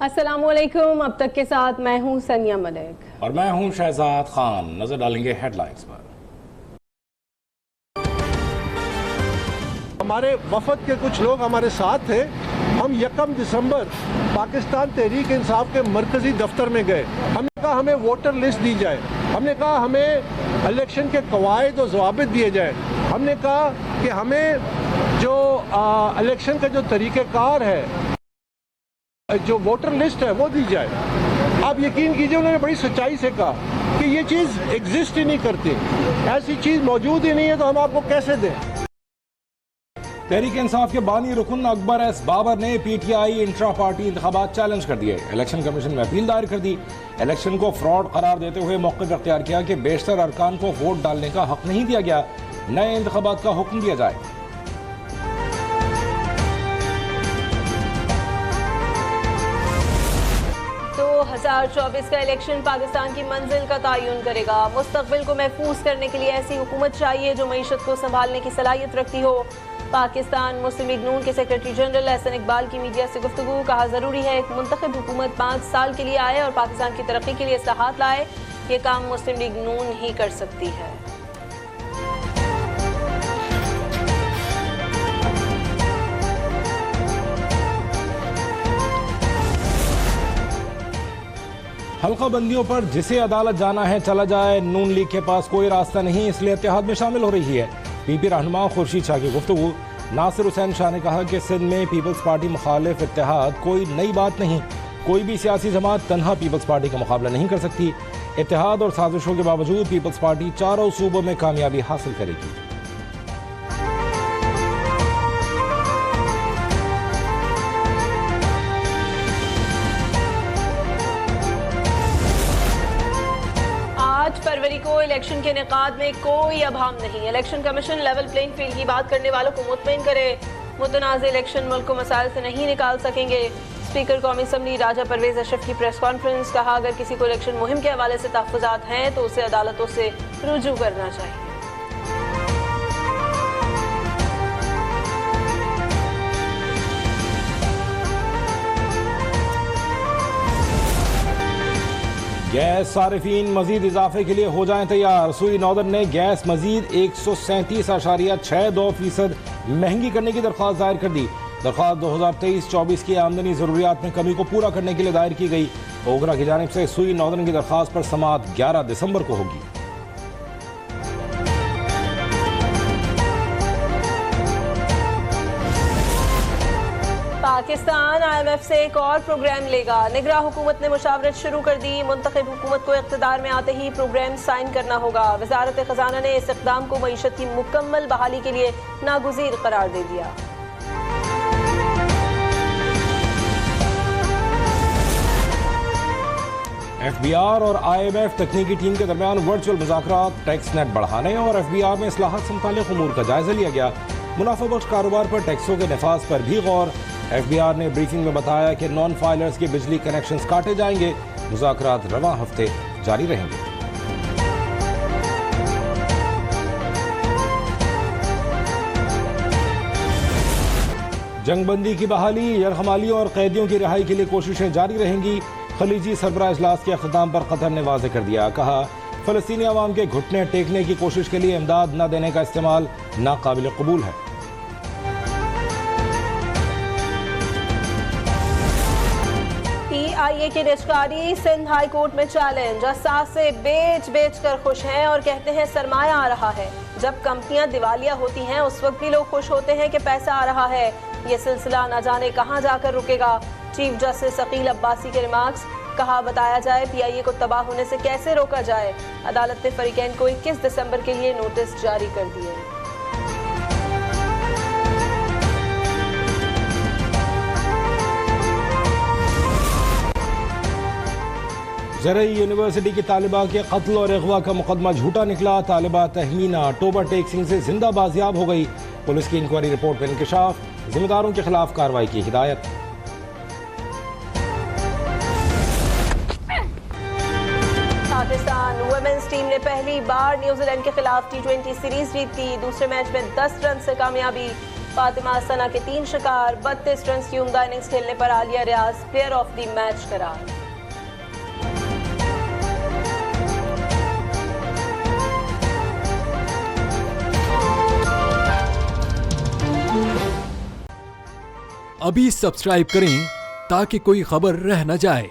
अस्सलामुअलैकुम। अब तक के साथ मैं हूं सनिया मलिक और मैं हूं शहजाद खान। नजर डालेंगे हेडलाइंस पर। हमारे वफद के कुछ लोग हमारे साथ थे। हम 1 दिसंबर पाकिस्तान तहरीक इंसाफ के मरकजी दफ्तर में गए। हमने कहा हमें वोटर लिस्ट दी जाए, हमने कहा हमें इलेक्शन के कवायद और ज़वाबित दिए जाए, हमने कहा कि हमें जो इलेक्शन का जो तरीक़ेकार है, जो वोटर लिस्ट है वो दी जाए। आप यकीन कीजिए उन्होंने बड़ी सच्चाई से कहा कि ये चीज़ एग्जिस्ट ही नहीं करती, ऐसी चीज़ मौजूद ही नहीं है, तो हम आपको कैसे दें। तहरीक इंसाफ के बानी रुकन अकबर एस बाबर ने पीटीआई इंट्रा पार्टी इंतखाबात चैलेंज कर दिए। इलेक्शन कमीशन में अपील दायर कर दी। इलेक्शन को फ्रॉड करार देते हुए मौक़िफ़ इख्तियार किया कि बेशतर अरकान को वोट डालने का हक नहीं दिया गया, नए इंतखाबात का हुक्म दिया जाए। 2024 का इलेक्शन पाकिस्तान की मंजिल का तयन करेगा। मुस्तकबिल को महफूज करने के लिए ऐसी हुकूमत चाहिए जो मईशत को संभालने की सलाहियत रखती हो। पाकिस्तान मुस्लिम लीग नून के सेक्रेटरी जनरल एहसन इकबाल की मीडिया से गुफ्तगू। कहा जरूरी है एक मुंतखब हुकूमत 5 साल के लिए आए और पाकिस्तान की तरक्की के लिए इस्लाहात लाए। ये काम मुस्लिम लीग नून ही कर सकती है। हल्का बंदियों पर जिसे अदालत जाना है चला जाए, नून लीग के पास कोई रास्ता नहीं, इसलिए इत्तेहाद में शामिल हो रही है। पीपी रहनुमा खुर्शीद शाह की गुफ्तगू। नासिर हुसैन शाह ने कहा कि सिंध में पीपल्स पार्टी मुखालिफ इत्तेहाद कोई नई बात नहीं, कोई भी सियासी जमात तन्हा पीपल्स पार्टी का मुकाबला नहीं कर सकती। इत्तेहाद और साजिशों के बावजूद पीपल्स पार्टी चारों सूबों में कामयाबी हासिल करेगी। फरवरी को इलेक्शन के इनेकाद में कोई अभाम नहीं। Election commission level playing field की बात करने वालों को मुतमईन करे। मुतनाज़ इलेक्शन मुल्क को मसाइल से नहीं निकाल सकेंगे। स्पीकर कौमी असम्बली राजा परवेज अशरफ की प्रेस कॉन्फ्रेंस। कहा अगर किसी को इलेक्शन मुहिम के हवाले से तहफ़्फ़ुज़ात हैं तो उसे अदालतों से रुजू करना चाहिए। गैस सारिफीन मजीद इजाफे के लिए हो जाएं तैयार। सुई नॉर्दर्न ने गैस मजीद 137.62% महंगी करने की दरख्वास्त दायर कर दी। दरख्वास्त 2023-24 की आमदनी जरूरियात में कमी को पूरा करने के लिए दायर की गई। ओगरा की जानिब से सुई नॉर्दर्न की दरख्वास्त पर समाअत 11 दिसंबर को होगी। पाकिस्तान IMF से एक और प्रोग्राम लेगा। निगरां हुकूमत ने मुशावरत शुरू कर दी। मुंतखब हुकूमत को इख्तिदार में आते ही प्रोग्राम साइन करना होगा। वजारत खजाना ने इस इक़दाम को मईशत की मुकम्मल बहाली के लिए नागुज़ीर करार दे दिया। FBR और IMF तकनीकी टीम के दरमियान वर्चुअल मुज़ाकरात, टैक्स नेट बढ़ाने और FBR में इस्लाहात से मुताल्लिक़ उमूर का जायजा लिया गया। मुनाफा बख्श कारोबार पर टैक्सों के नफाज पर भी गौर। FBR ने ब्रीफिंग में बताया कि नॉन फाइलर्स के बिजली कनेक्शंस काटे जाएंगे। मुज़ाकरात रवां हफ्ते जारी रहेंगे। जंगबंदी की बहाली, यरगमालियों और कैदियों की रिहाई के लिए कोशिशें जारी रहेंगी। खलीजी सरबराह इजलास के अख्ताम पर कतर ने वाज़ेह कर दिया। कहा फ़लस्तीनी अवाम के घुटने टेकने की कोशिश के लिए इमदाद न देने का इस्तेमाल नाकाबिल कबूल है। PIA की निष्कारी सिंध हाई कोर्ट में चैलेंज। असासे बेच कर खुश हैं और कहते हैं सरमाया आ रहा है। जब कंपनियां दिवालिया होती हैं उस वक्त भी लोग खुश होते हैं कि पैसा आ रहा है। ये सिलसिला न जाने कहां जाकर रुकेगा। चीफ जस्टिस अकील अब्बासी के रिमार्क्स। कहा बताया जाए PIA को तबाह होने से कैसे रोका जाए। अदालत ने फरीकैन को 21 दिसंबर के लिए नोटिस जारी कर दिए। ज़रई यूनिवर्सिटी की तालिबा के कत्ल और अगवा का मुकदमा झूठा निकला। तालिबा तहमीना टोबा टेक्सिंग से जिंदा बाजियाब हो गई। पुलिस की इंक्वायरी रिपोर्ट में इंकशाफ। जिम्मेदारों के खिलाफ कार्रवाई की हिदायत। पाकिस्तान वुमेन्स टीम ने पहली बार न्यूजीलैंड के खिलाफ T20 सीरीज जीती। दूसरे मैच में 10 रन से कामयाबी। फातिमा सना के 3 शिकार, 32 रन की उम्दा इनिंग्स खेलने पर आलिया रियाज प्लेयर ऑफ द मैच करार। अभी सब्सक्राइब करें ताकि कोई खबर रह न जाए।